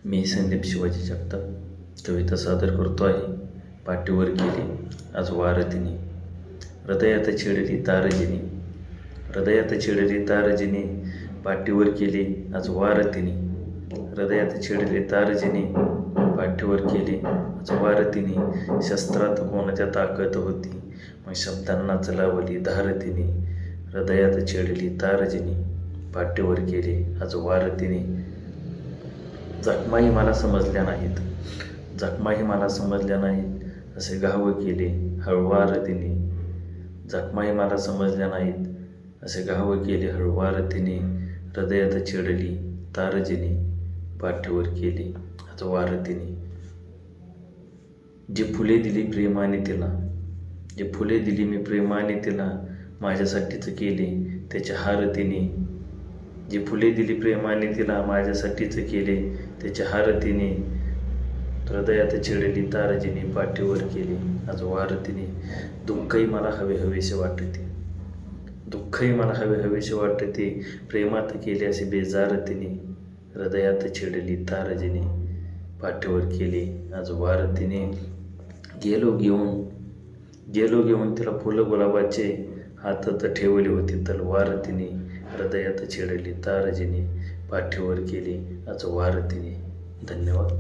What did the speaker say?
मी संदीप शिवाजी जगताप कविता सादर करतो आहे. पाठीवर केली आज वारतीने, हृदयात छेडली तारजिनी, हृदयात छेडली तारजिनी, पाठीवर केली आज वारतीने, हृदयात छेडली तारजिनी, पाठीवर केली आज वारतीने. शस्त्रात कोणाच्या ताकद होती, मग शब्दांनाच लावली धारतीने, हृदयात छेडली तारजिनी, पाठीवर केली आज वारतीने. जखमाही मला समजल्या नाहीत, जखमाही मला समजल्या नाहीत, असे घाव केले हळुवार तिने, जखमाही मला समजल्या नाहीत, असे घाव केले हळुवार तिने, हृदयात छेडली तारजिने, पाठीवर केली आज वारतीने. जी फुले दिली प्रेमाने तिला, जी फुले दिली मी प्रेमाने तिला, माझ्यासाठीच केले त्याच्या हार तिने, जी फुले दिली प्रेमाने तिला, माझ्यासाठीच केले त्याच्या हार तिने, हृदयात छेडली तारजिने, पाठीवर केली आज वारतीने. दुःखही मला हवे हवेसे वाटते, दुःखही मला हवे हवेसे वाटते, प्रेमात केले असे बेजार तिने, हृदयात छेडली तारजिने, पाठीवर केली आज वारतीने. गेलो घेऊन तिला फुलं गुलाबाचे, हातात ठेवली होती तलवार तिने, हृदयात छेडली तारजिने, पाठीवर केली आज वारतीने. धन्यवाद.